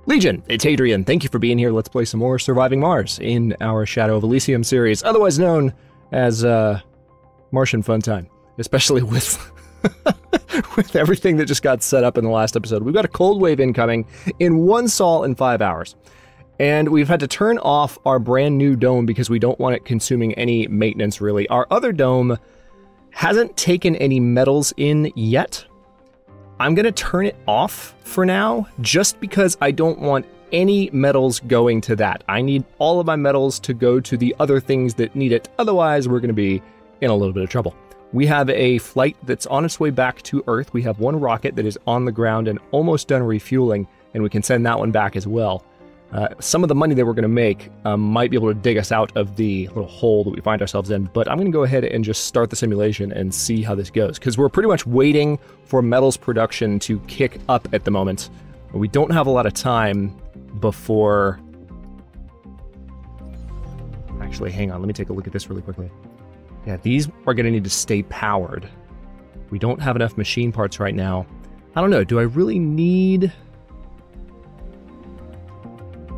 Legion, it's Hadrian. Thank you for being here. Let's play some more Surviving Mars in our Shadow of Elysium series, otherwise known as Martian Fun Time, especially with with everything that just got set up in the last episode. We've got a cold wave incoming in 1 sol in 5 hours. And we've had to turn off our brand new dome because we don't want it consuming any maintenance, really. Our other dome hasn't taken any metals in yet. I'm going to turn it off for now, just because I don't want any metals going to that. I need all of my metals to go to the other things that need it. Otherwise, we're going to be in a little bit of trouble. We have a flight that's on its way back to Earth. We have 1 rocket that is on the ground and almost done refueling, and we can send that one back as well. Some of the money that we're going to make might be able to dig us out of the little hole that we find ourselves in, but I'm going to go ahead and just start the simulation and see how this goes, because we're pretty much waiting for metals production to kick up at the moment. We don't have a lot of time before... Actually, hang on, let me take a look at this really quickly. Yeah, these are going to need to stay powered. We don't have enough machine parts right now. I don't know, do I really need...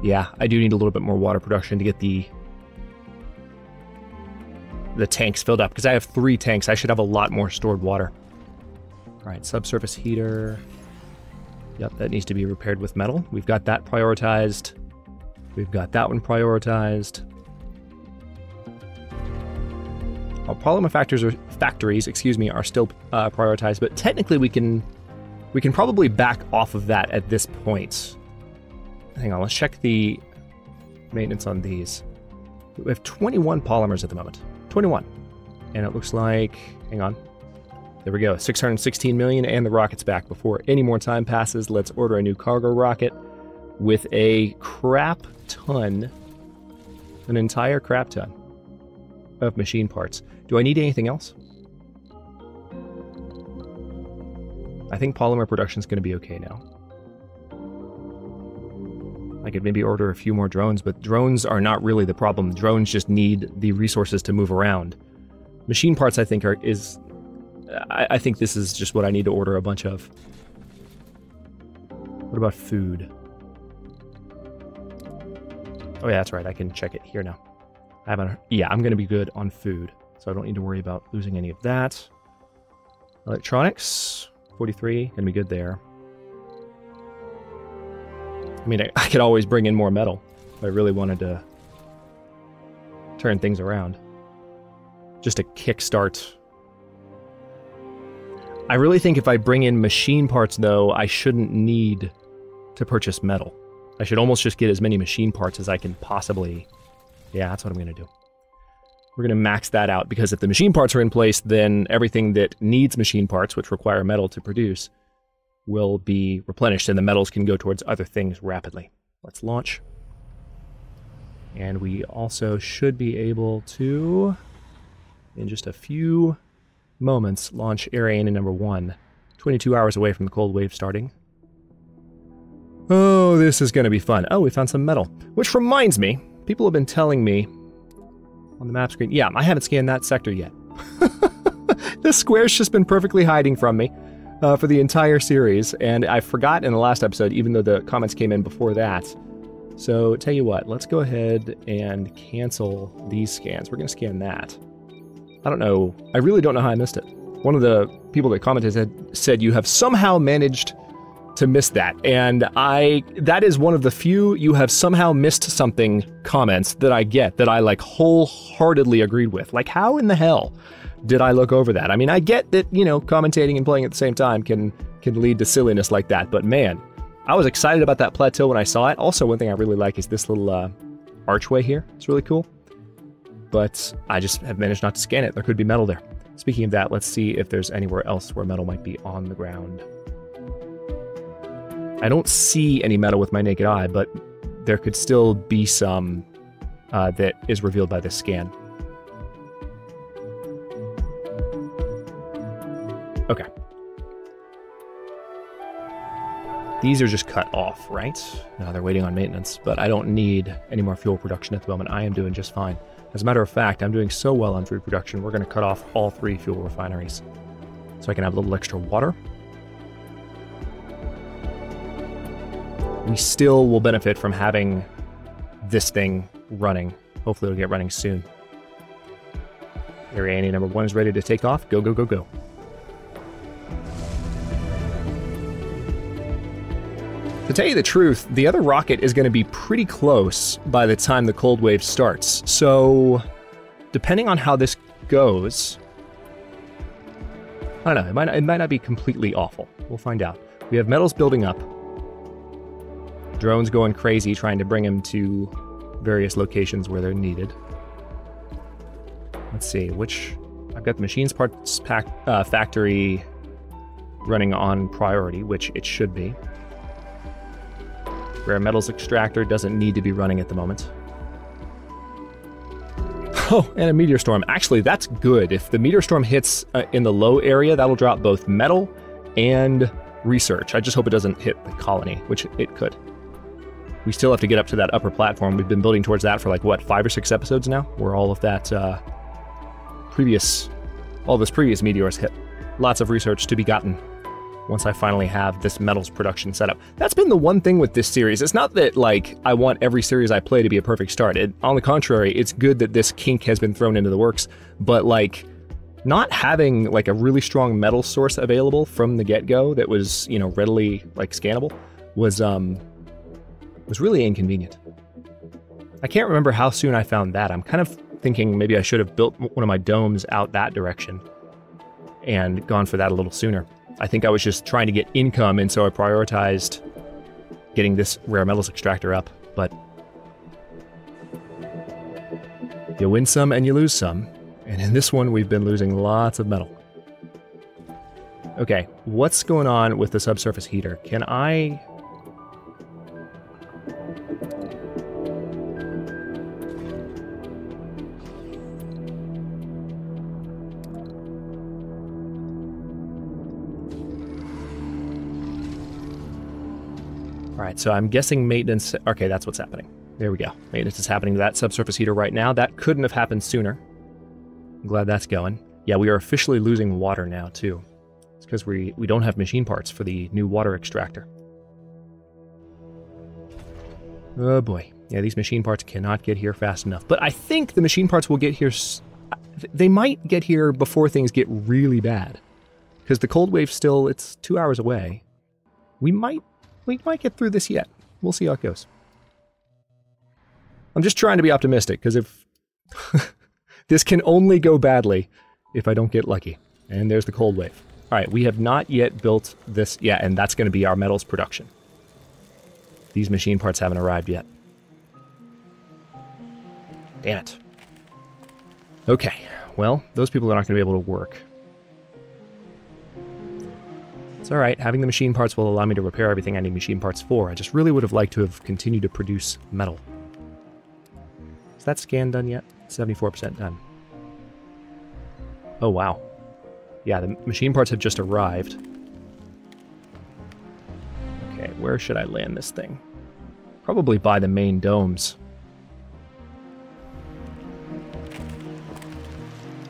Yeah, I do need a little bit more water production to get the tanks filled up, because I have 3 tanks. I should have a lot more stored water. All right, subsurface heater. Yep, that needs to be repaired with metal. We've got that prioritized. We've got that one prioritized. Our polymer factories, excuse me, are still prioritized, but technically we can probably back off of that at this point. Hang on, let's check the maintenance on these. We have 21 polymers at the moment. 21. And it looks like... Hang on. There we go. 616 million, and the rocket's back. Before any more time passes, let's order a new cargo rocket with a crap ton, an entire crap ton of machine parts. Do I need anything else? I think polymer production is going to be okay now. I could maybe order a few more drones, but drones are not really the problem. Drones just need the resources to move around. Machine parts, I think, I think this is just what I need to order a bunch of. What about food? Oh yeah, that's right. I can check it here now. Yeah, I'm going to be good on food, so I don't need to worry about losing any of that. Electronics, 43, going to be good there. I mean, I could always bring in more metal if I really wanted to turn things around. Just to kickstart. I really think if I bring in machine parts, though, I shouldn't need to purchase metal. I should almost just get as many machine parts as I can possibly... Yeah, that's what I'm going to do. We're going to max that out, because if the machine parts are in place, then everything that needs machine parts, which require metal to produce, will be replenished, and the metals can go towards other things rapidly. Let's launch. And we also should be able to, in just a few moments, launch Ariana number 1. 22 hours away from the cold wave starting. Oh, this is going to be fun. Oh, we found some metal. Which reminds me, people have been telling me on the map screen, yeah, I haven't scanned that sector yet. This square's just been perfectly hiding from me. For the entire series, and I forgot in the last episode, even though the comments came in before that. So, tell you what, let's go ahead and cancel these scans. We're going to scan that. I don't know. I really don't know how I missed it. One of the people that commented said you have somehow managed to miss that, and that is one of the few "you have somehow missed something" comments that I get that I like wholeheartedly agreed with. Like, how in the hell did I look over that? I mean, I get that, you know, commentating and playing at the same time can lead to silliness like that, but man, I was excited about that plateau when I saw it. Also, one thing I really like is this little archway here. It's really cool. But I just have managed not to scan it. There could be metal there. Speaking of that, let's see if there's anywhere else where metal might be on the ground. I don't see any metal with my naked eye, but there could still be some that is revealed by this scan. Okay. These are just cut off, right? Now they're waiting on maintenance, but I don't need any more fuel production at the moment. I am doing just fine. As a matter of fact, I'm doing so well on food production, we're going to cut off all 3 fuel refineries so I can have a little extra water. we still will benefit from having this thing running. Hopefully it'll get running soon. Ariane number 1 is ready to take off. Go, go, go, go. To tell you the truth, the other rocket is going to be pretty close by the time the cold wave starts. So, depending on how this goes, I don't know, it might not be completely awful. We'll find out. We have metals building up. Drones going crazy trying to bring them to various locations where they're needed. Let's see, I've got the machines parts factory running on priority, which it should be. Rare metals extractor doesn't need to be running at the moment. Oh, and a meteor storm. Actually, that's good. If the meteor storm hits in the low area, that'll drop both metal and research. I just hope it doesn't hit the colony, which it could. We still have to get up to that upper platform. We've been building towards that for like, what, 5 or 6 episodes now? Where all of that all those previous meteors hit. Lots of research to be gotten once I finally have this metals production set up. That's been the one thing with this series. It's not that, like, I want every series I play to be a perfect start. On the contrary, it's good that this kink has been thrown into the works, but, like, not having, like, a really strong metal source available from the get-go that was, you know, readily, like, scannable was really inconvenient. I can't remember how soon I found that. I'm kind of thinking maybe I should have built one of my domes out that direction and gone for that a little sooner. I think I was just trying to get income, and so I prioritized getting this rare metals extractor up, but you win some and you lose some, and in this one we've been losing lots of metal. Okay, what's going on with the subsurface heater? Can I... Alright, so I'm guessing maintenance... Okay, that's what's happening. There we go. Maintenance is happening to that subsurface heater right now. That couldn't have happened sooner. I'm glad that's going. Yeah, we are officially losing water now, too. It's because we don't have machine parts for the new water extractor. Oh boy. Yeah, these machine parts cannot get here fast enough. But I think the machine parts will get here... They might get here before things get really bad. Because the cold wave still... It's 2 hours away. We might get through this yet. We'll see how it goes. I'm just trying to be optimistic, because if... this can only go badly if I don't get lucky. And there's the cold wave. Alright, we have not yet built this... Yeah, and that's going to be our metals production. These machine parts haven't arrived yet. Damn it. Okay, well, those people are not going to be able to work. It's alright, having the machine parts will allow me to repair everything I need machine parts for. I just really would have liked to have continued to produce metal. Is that scan done yet? 74% done. Oh wow. Yeah, the machine parts have just arrived. Okay, where should I land this thing? Probably by the main domes.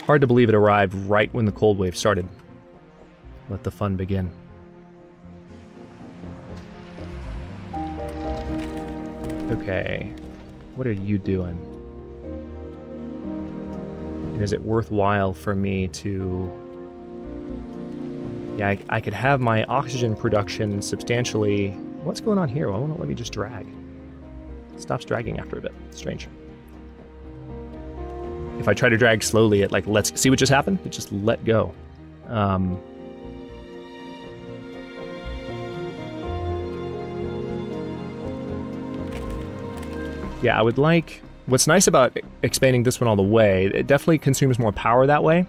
Hard to believe it arrived right when the cold wave started. Let the fun begin. Okay, what are you doing? And is it worthwhile for me to... Yeah, I could have my oxygen production substantially... What's going on here? Why won't it let me just drag? It stops dragging after a bit. Strange. If I try to drag slowly, it like lets... See what just happened? It just let go. Yeah, I would like... What's nice about expanding this one all the way, it definitely consumes more power that way,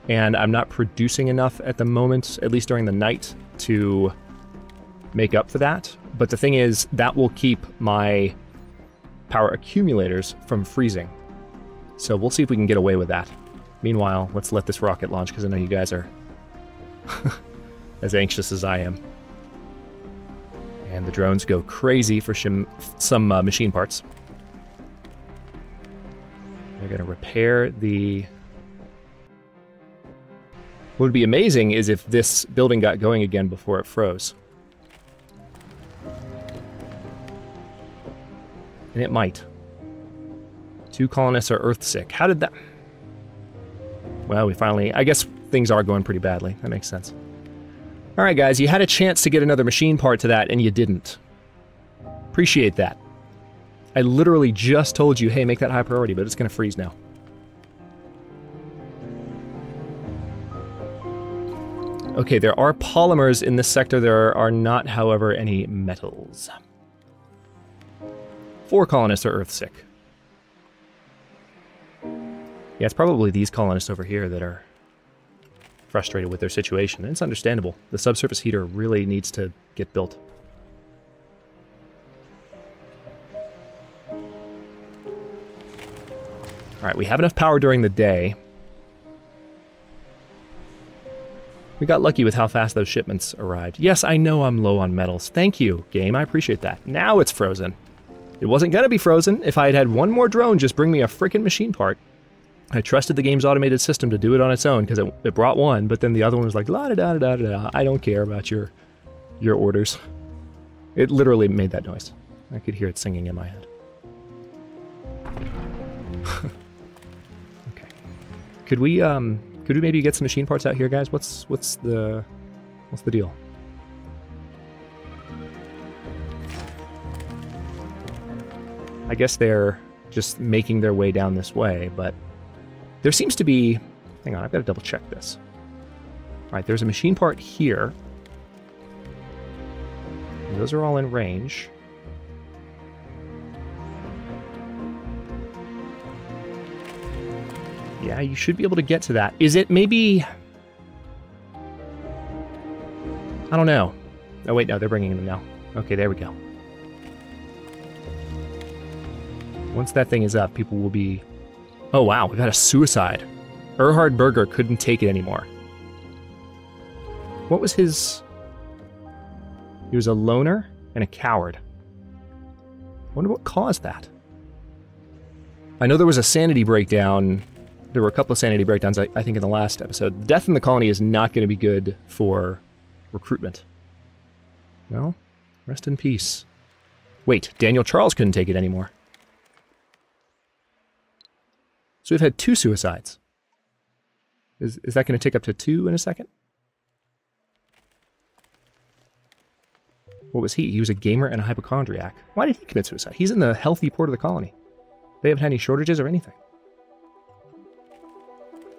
and I'm not producing enough at the moment, at least during the night, to make up for that. But the thing is, that will keep my power accumulators from freezing. So we'll see if we can get away with that. Meanwhile, let's let this rocket launch, because I know you guys are as anxious as I am. And the drones go crazy for some machine parts. They're going to repair the... What would be amazing is if this building got going again before it froze. And it might. 2 colonists are Earth-sick. How did that... Well, we finally... I guess things are going pretty badly. That makes sense. Alright, guys, you had a chance to get another machine part to that, and you didn't. Appreciate that. I literally just told you, hey, make that high priority, but it's going to freeze now. Okay, there are polymers in this sector. There are not, however, any metals. 4 colonists are Earth-sick. Yeah, it's probably these colonists over here that are frustrated with their situation. And it's understandable. The subsurface heater really needs to get built. Alright, we have enough power during the day. We got lucky with how fast those shipments arrived. Yes, I know I'm low on metals. Thank you, game. I appreciate that. Now it's frozen. It wasn't gonna be frozen if I had had one more drone just bring me a frickin' machine part. I trusted the game's automated system to do it on its own because it brought one, but then the other one was like, la-da-da-da-da-da. I don't care about your orders. It literally made that noise. I could hear it singing in my head. Okay. Could we maybe get some machine parts out here, guys? What's the deal? I guess they're just making their way down this way, but there seems to be... Hang on, I've got to double check this. All right, there's a machine part here. And those are all in range. Yeah, you should be able to get to that. Is it maybe... I don't know. Oh, wait, no, they're bringing them now. Okay, there we go. Once that thing is up, people will be... Oh, wow, we've had a suicide. Erhard Berger couldn't take it anymore. What was his... He was a loner and a coward. I wonder what caused that. I know there was a sanity breakdown. There were a couple of sanity breakdowns, I think, in the last episode. Death in the colony is not going to be good for recruitment. Well, rest in peace. Wait, Daniel Charles couldn't take it anymore. So we've had 2 suicides. Is that going to tick up to 2 in a second? What was he? He was a gamer and a hypochondriac. Why did he commit suicide? He's in the healthy port of the colony. They haven't had any shortages or anything.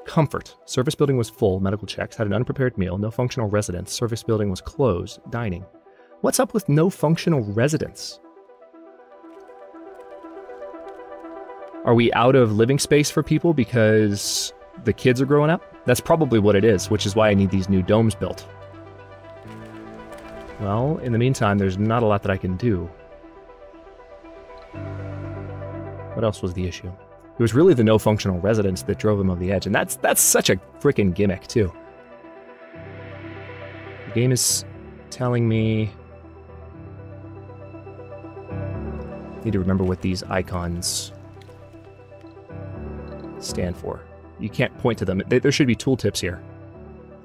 Comfort. Service building was full. Medical checks. Had an unprepared meal. No functional residence. Service building was closed. Dining. What's up with no functional residence? Are we out of living space for people because the kids are growing up? That's probably what it is, which is why I need these new domes built. Well, in the meantime, there's not a lot that I can do. What else was the issue? It was really the no functional residence that drove them over the edge, and that's such a freaking gimmick, too. The game is telling me... I need to remember what these icons stand for. You can't point to them. There should be tooltips here.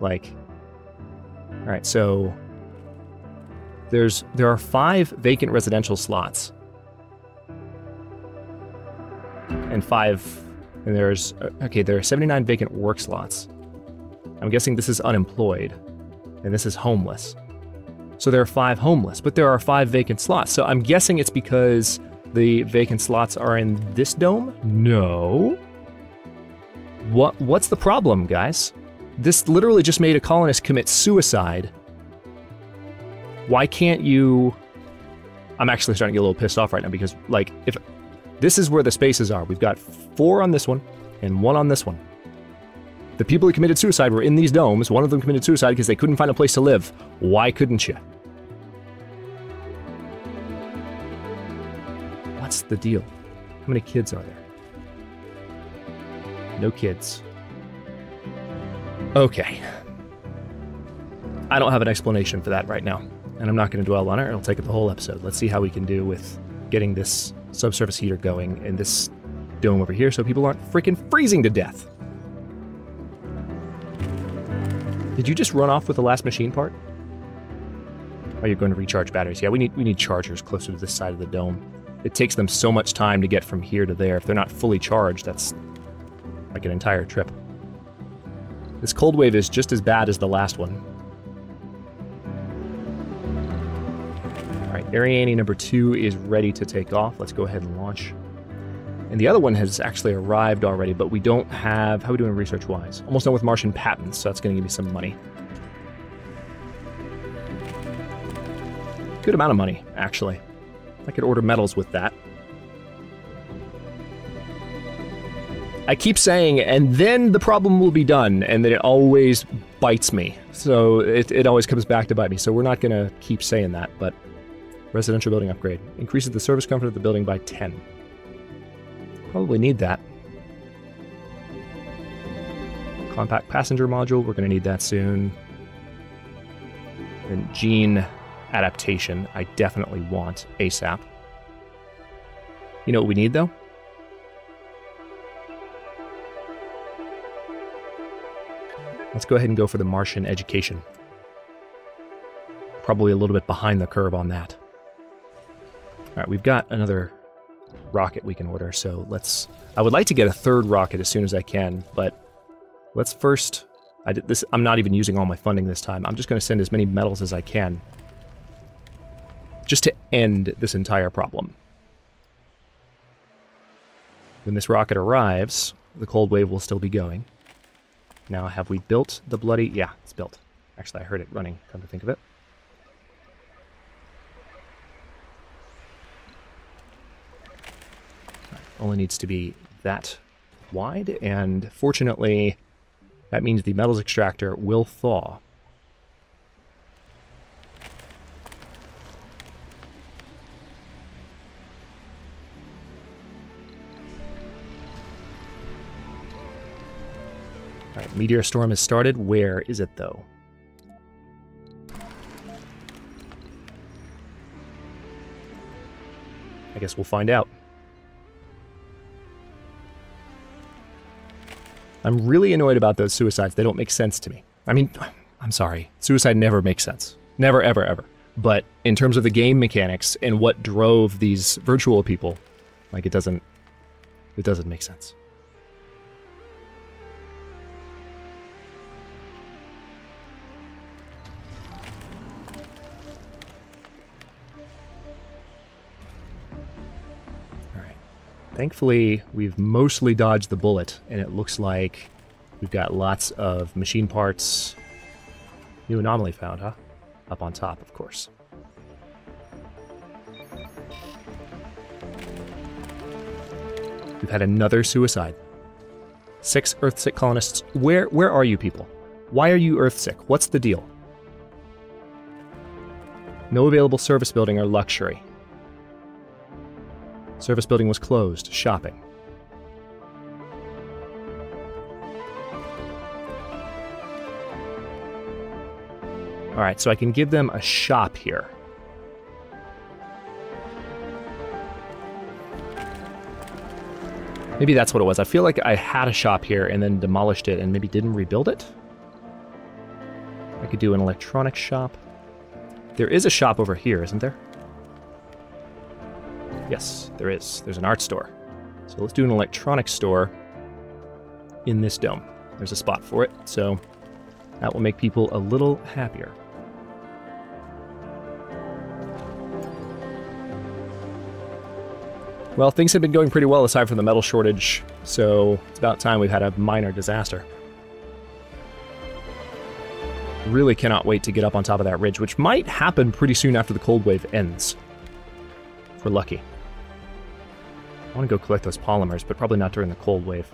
Like... Alright, so... There are 5 vacant residential slots. And 5... And there's... Okay, there are 79 vacant work slots. I'm guessing this is unemployed. And this is homeless. So there are 5 homeless, but there are 5 vacant slots. So I'm guessing it's because the vacant slots are in this dome? No. What's the problem, guys? This literally just made a colonist commit suicide. Why can't you... I'm actually starting to get a little pissed off right now because, like, if... This is where the spaces are. We've got 4 on this one and 1 on this one. The people who committed suicide were in these domes. One of them committed suicide because they couldn't find a place to live. Why couldn't you? What's the deal? How many kids are there? No kids. Okay. I don't have an explanation for that right now, and I'm not going to dwell on it. It'll take up the whole episode. Let's see how we can do with getting this subsurface heater going in this dome over here so people aren't freaking freezing to death. Did you just run off with the last machine part? Oh, you're going to recharge batteries. Yeah, we need chargers closer to this side of the dome. it takes them so much time to get from here to there. If they're not fully charged, that's like an entire trip. This cold wave is just as bad as the last one. Alright, Ariane number 2 is ready to take off. Let's go ahead and launch. And the other one has actually arrived already, but we don't have... How are we doing research-wise? Almost done with Martian patents, so that's going to give me some money. Good amount of money, actually. I could order metals with that. I keep saying, and then the problem will be done, and then it always bites me. So it always comes back to bite me, so we're not going to keep saying that, but... Residential building upgrade. Increases the service comfort of the building by 10. Probably need that. Compact passenger module, we're going to need that soon. And gene adaptation, I definitely want ASAP. You know what we need, though? Let's go ahead and go for the Martian education. Probably a little bit behind the curve on that. Alright, we've got another rocket we can order, so let's... I would like to get a third rocket as soon as I can, but let's first... I'm not even using all my funding this time. I'm just going to send as many metals as I can. Just to end this entire problem. When this rocket arrives, the cold wave will still be going. Now, have we built the bloody... Yeah, it's built. Actually, I heard it running, come to think of it. Only needs to be that wide, and fortunately, that means the metals extractor will thaw. Alright, meteor storm has started. Where is it, though? I guess we'll find out. I'm really annoyed about those suicides. They don't make sense to me. I mean, I'm sorry. Suicide never makes sense. Never, ever, ever. But in terms of the game mechanics and what drove these virtual people, like, it doesn't make sense. Thankfully, we've mostly dodged the bullet, and it looks like we've got lots of machine parts. New anomaly found, huh? Up on top, of course. We've had another suicide. 6 Earth-sick colonists. Where are you people? Why are you Earth-sick? What's the deal? No available service building or luxury. Service building was closed. Shopping. Alright, so I can give them a shop here. Maybe that's what it was. I feel like I had a shop here and then demolished it and maybe didn't rebuild it. I could do an electronics shop. There is a shop over here, isn't there? Yes, there is. There's an art store. So let's do an electronics store in this dome. There's a spot for it, so that will make people a little happier. Well, things have been going pretty well aside from the metal shortage, so it's about time we've had a minor disaster. Really cannot wait to get up on top of that ridge, which might happen pretty soon after the cold wave ends. If we're lucky. I want to go collect those polymers, but probably not during the cold wave.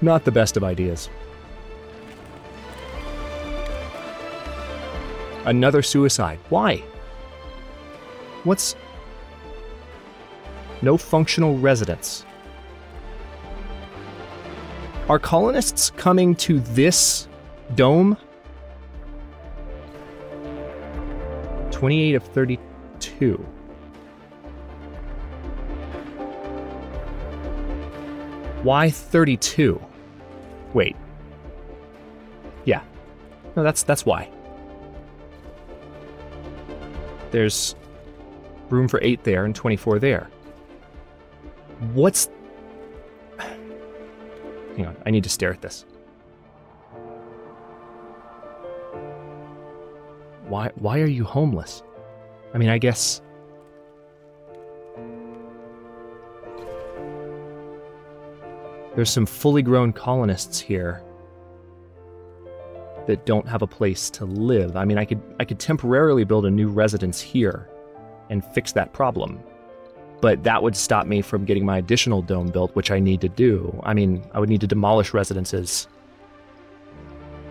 Not the best of ideas. Another suicide. Why? What's... No functional residents. Are colonists coming to this dome? 28 of 32. Why 32? Wait. Yeah. No, that's why. There's room for 8 there and 24 there. What's... Hang on, I need to stare at this. Why are you homeless? I mean, I guess... There's some fully grown colonists here that don't have a place to live. I mean, I could temporarily build a new residence here and fix that problem. But that would stop me from getting my additional dome built, which I need to do. I mean, I would need to demolish residences.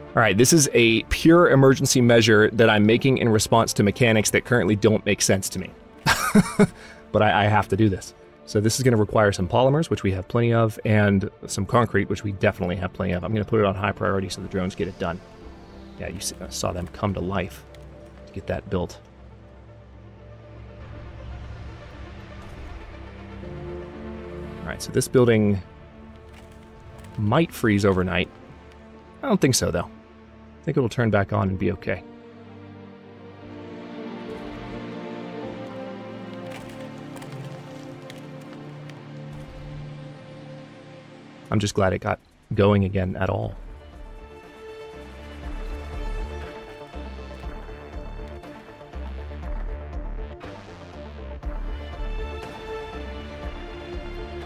All right, this is a pure emergency measure that I'm making in response to mechanics that currently don't make sense to me. But I have to do this. So this is going to require some polymers, which we have plenty of, and some concrete, which we definitely have plenty of. I'm going to put it on high priority so the drones get it done. Yeah, you saw them come to life to get that built. All right, so this building might freeze overnight. I don't think so, though. I think it'll turn back on and be okay. I'm just glad it got going again at all.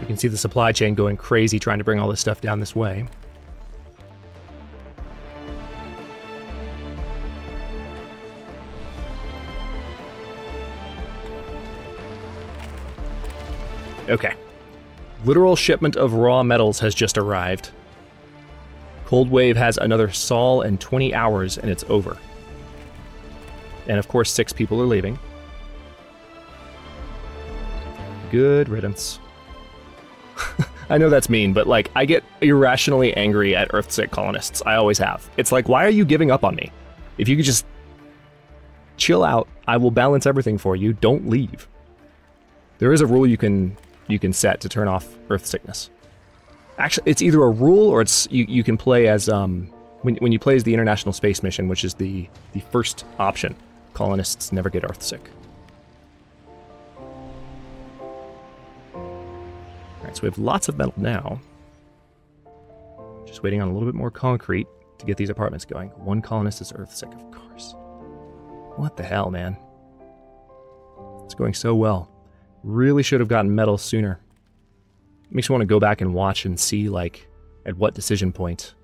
You can see the supply chain going crazy trying to bring all this stuff down this way. Okay. Literal shipment of raw metals has just arrived. Cold Wave has another sol and 20 hours and it's over. And of course 6 people are leaving. Good riddance. I know that's mean, but like, I get irrationally angry at Earthsick colonists. I always have. It's like, why are you giving up on me? If you could just chill out, I will balance everything for you. Don't leave. There is a rule you can set to turn off Earth sickness. Actually, it's either a rule or it's you can play as when you play as the International Space Mission, which is the first option. Colonists never get Earth sick. All right, so we have lots of metal now. Just waiting on a little bit more concrete to get these apartments going. 1 colonist is Earth sick, of course. What the hell, man? It's going so well. Really should have gotten metal sooner. Makes me want to go back and watch and see, like, at what decision point.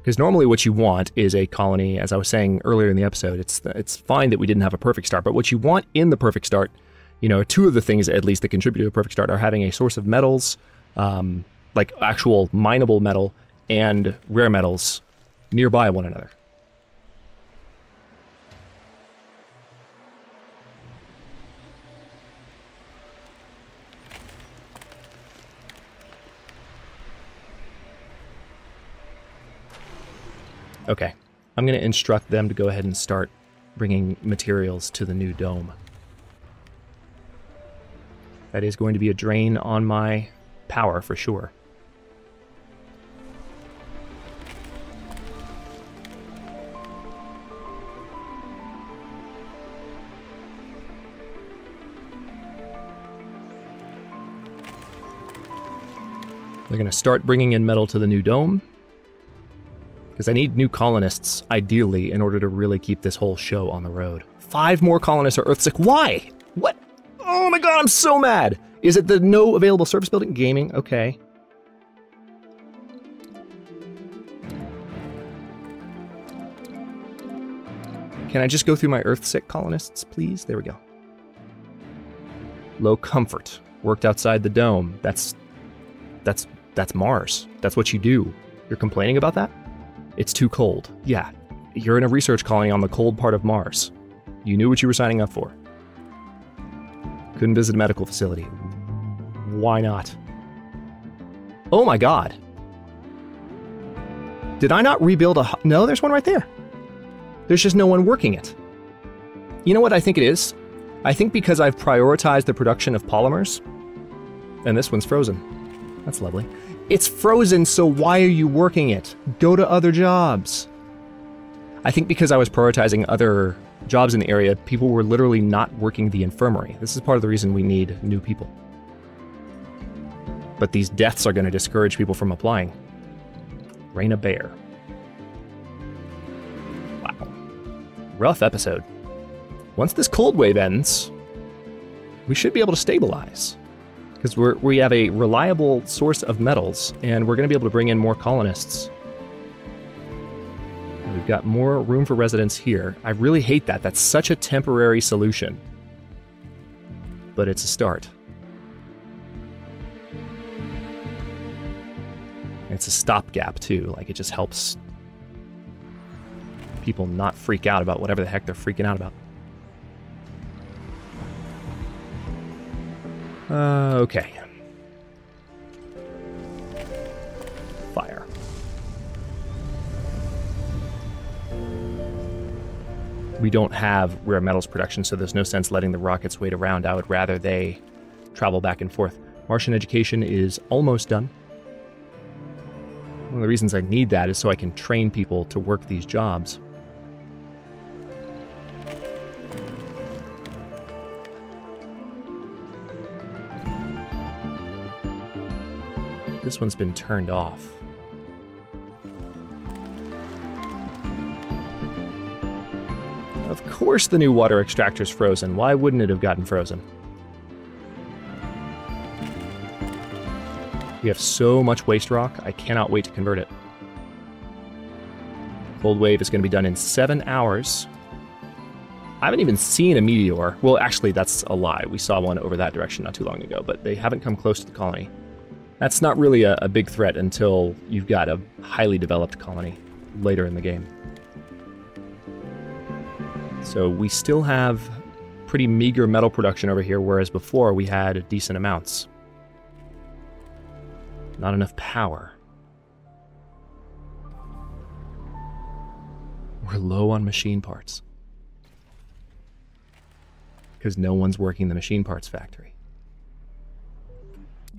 Because normally what you want is a colony, as I was saying earlier in the episode, it's fine that we didn't have a perfect start, but what you want in the perfect start, you know, 2 of the things at least that contribute to a perfect start are having a source of metals, like actual mineable metal, and rare metals nearby one another. Okay, I'm going to instruct them to go ahead and start bringing materials to the new dome. That is going to be a drain on my power for sure. They're going to start bringing in metal to the new dome. Because I need new colonists, ideally, in order to really keep this whole show on the road. 5 more colonists are Earthsick. Why? What? Oh my god, I'm so mad! Is it the no available service building? Gaming? Okay. Can I just go through my Earthsick colonists, please? There we go. Low comfort. Worked outside the dome. That's Mars. That's what you do. You're complaining about that? It's too cold. Yeah, you're in a research colony on the cold part of Mars. You knew what you were signing up for. Couldn't visit a medical facility. Why not? Oh my god. Did I not rebuild a... No, there's one right there. There's just no one working it. You know what I think it is? I think because I've prioritized the production of polymers, and this one's frozen. That's lovely. It's frozen, so why are you working it? Go to other jobs. I think because I was prioritizing other jobs in the area, people were literally not working the infirmary. This is part of the reason we need new people. But these deaths are going to discourage people from applying. Rain a bear. Wow. Rough episode. Once this cold wave ends, we should be able to stabilize. Because we have a reliable source of metals, and we're going to be able to bring in more colonists. And we've got more room for residence here. I really hate that. That's such a temporary solution. But it's a start. It's a stopgap, too. Like, it just helps people not freak out about whatever the heck they're freaking out about. Okay. Fire. We don't have rare metals production, so there's no sense letting the rockets wait around. I would rather they travel back and forth. Martian education is almost done. One of the reasons I need that is so I can train people to work these jobs. This one's been turned off. Of course the new water extractor's frozen. Why wouldn't it have gotten frozen? We have so much waste rock, I cannot wait to convert it. Cold wave is going to be done in 7 hours. I haven't even seen a meteor. Well, actually, that's a lie. We saw one over that direction not too long ago, but they haven't come close to the colony. That's not really a big threat until you've got a highly developed colony later in the game. So we still have pretty meager metal production over here, whereas before we had decent amounts. Not enough power. We're low on machine parts. Because no one's working the machine parts factory.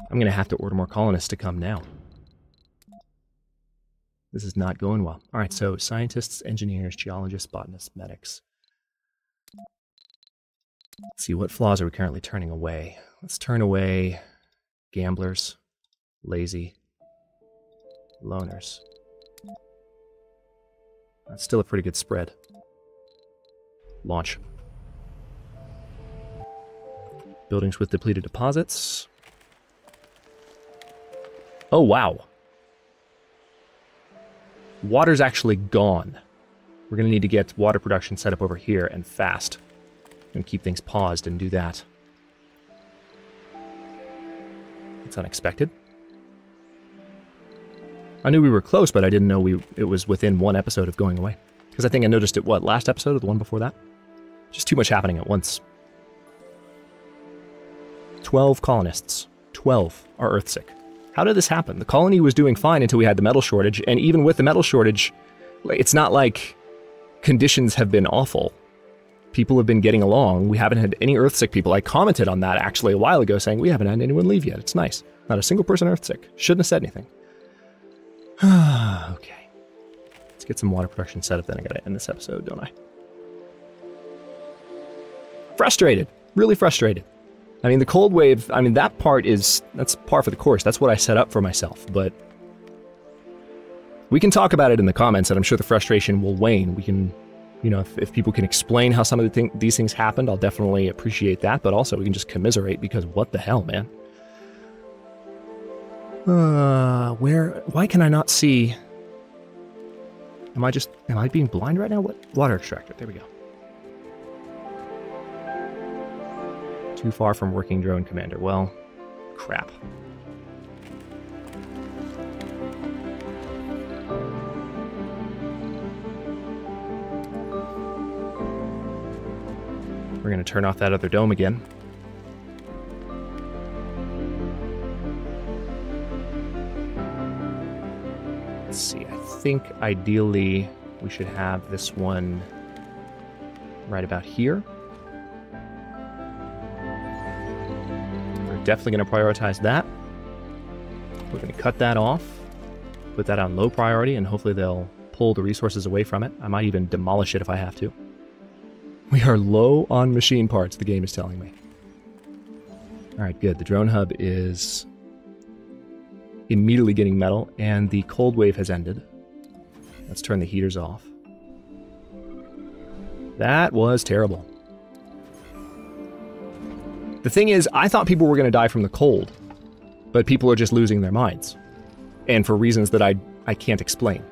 I'm going to have to order more colonists to come now. This is not going well. Alright, so scientists, engineers, geologists, botanists, medics. Let's see, what flaws are we currently turning away? Let's turn away gamblers, lazy, loners. That's still a pretty good spread. Launch. Buildings with depleted deposits. Oh, wow. Water's actually gone. We're going to need to get water production set up over here and fast. And keep things paused and do that. It's unexpected. I knew we were close, but I didn't know it was within one episode of going away. Because I think I noticed it, what, last episode or the one before that? Just too much happening at once. 12 colonists. 12 are Earthsick. How did this happen? The colony was doing fine until we had the metal shortage, and even with the metal shortage, it's not like conditions have been awful. People have been getting along. We haven't had any Earthsick people. I commented on that actually a while ago saying we haven't had anyone leave yet. It's nice. Not a single person Earthsick. Shouldn't have said anything. Okay. Let's get some water production set up, then I gotta end this episode, don't I? Frustrated. Really frustrated. I mean, the cold wave, I mean, that part that's par for the course. That's what I set up for myself, but we can talk about it in the comments, and I'm sure the frustration will wane. We can, you know, if people can explain how some of these things happened, I'll definitely appreciate that, but also we can just commiserate, because what the hell, man? Why can I not see? Am I being blind right now? What? Water extractor, there we go. Too far from working drone commander. Well, crap. We're going to turn off that other dome again. Let's see, I think ideally we should have this one right about here. We're definitely going to prioritize that. We're going to cut that off, put that on low priority, and hopefully they'll pull the resources away from it. I might even demolish it if I have to. We are low on machine parts, the game is telling me. Alright, good. The drone hub is immediately getting metal, and the cold wave has ended. Let's turn the heaters off. That was terrible. The thing is, I thought people were going to die from the cold, but people are just losing their minds. And for reasons that I can't explain.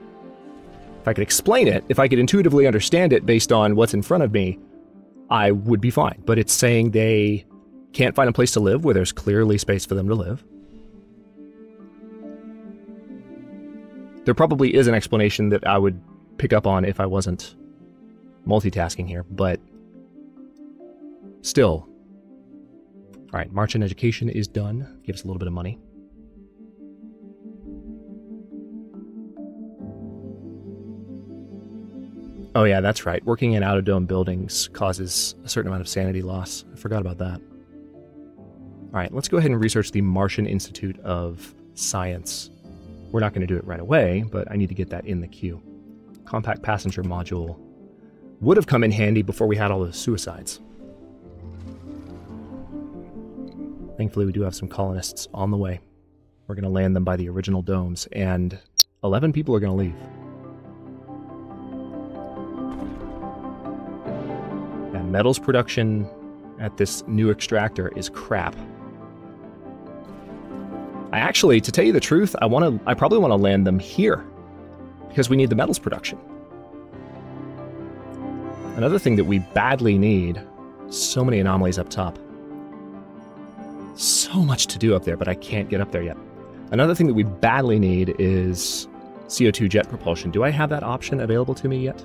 If I could explain it, if I could intuitively understand it based on what's in front of me, I would be fine. But it's saying they can't find a place to live where there's clearly space for them to live. There probably is an explanation that I would pick up on if I wasn't multitasking here, but still. Alright, March in Education is done. Give us a little bit of money. Oh yeah, that's right. Working in out-of-dome buildings causes a certain amount of sanity loss. I forgot about that. Alright, let's go ahead and research the Martian Institute of Science. We're not going to do it right away, but I need to get that in the queue. Compact passenger module would have come in handy before we had all those suicides. Thankfully, we do have some colonists on the way. We're going to land them by the original domes, and 11 people are going to leave. Yeah, metals production at this new extractor is crap. I actually, to tell you the truth, I probably want to land them here, because we need the metals production. Another thing that we badly need, so many anomalies up top. So much to do up there, but I can't get up there yet. Another thing that we badly need is CO2 jet propulsion. Do I have that option available to me yet?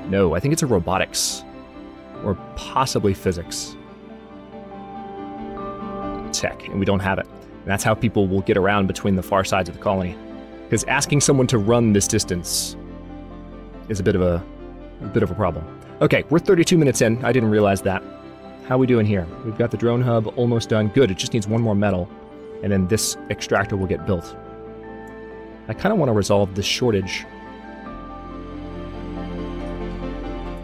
No, I think it's a robotics. Or possibly physics. Tech, and we don't have it. And that's how people will get around between the far sides of the colony. Because asking someone to run this distance is a bit of a problem. Okay, we're 32 minutes in. I didn't realize that. How are we doing here? We've got the drone hub almost done. Good, it just needs one more metal, and then this extractor will get built. I kind of want to resolve this shortage.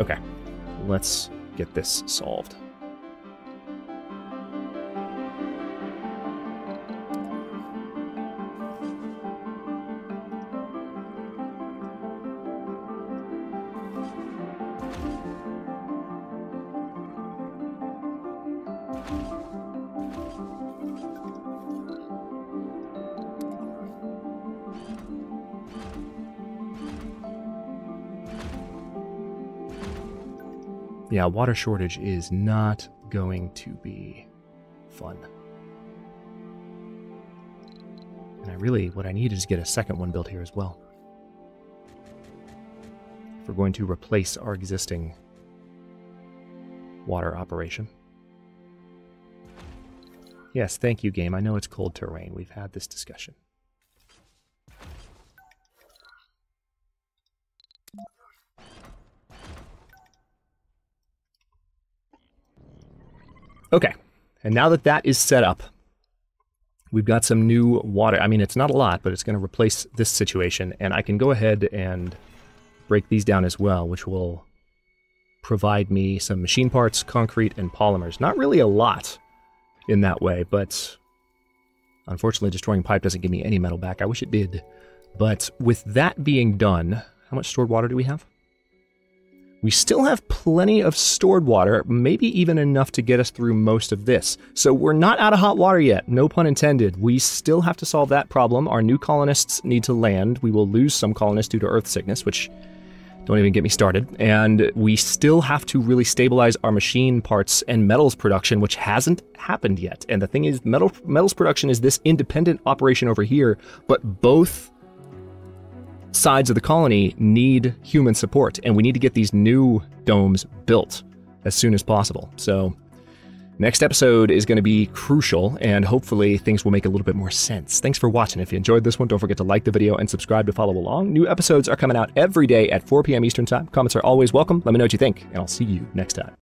Okay, let's get this solved. Yeah, water shortage is not going to be fun. And what I need is get a second one built here as well. If we're going to replace our existing water operation. Yes, thank you, game. I know it's cold terrain. We've had this discussion. Okay, and now that that is set up, we've got some new water. I mean, it's not a lot, but it's going to replace this situation, and I can go ahead and break these down as well, which will provide me some machine parts, concrete, and polymers. Not really a lot in that way, but unfortunately destroying pipe doesn't give me any metal back. I wish it did. But with that being done, how much stored water do we have? We still have plenty of stored water, maybe even enough to get us through most of this. So we're not out of hot water yet, no pun intended. We still have to solve that problem. Our new colonists need to land. We will lose some colonists due to earth sickness, which don't even get me started. And we still have to really stabilize our machine parts and metals production, which hasn't happened yet. And the thing is, metals production is this independent operation over here, but both sides of the colony need human support, and we need to get these new domes built as soon as possible. So next episode is going to be crucial, and hopefully things will make a little bit more sense. Thanks for watching. If you enjoyed this one, don't forget to like the video and subscribe to follow along. New episodes are coming out every day at 4 p.m. Eastern Time. Comments are always welcome. Let me know what you think, and I'll see you next time.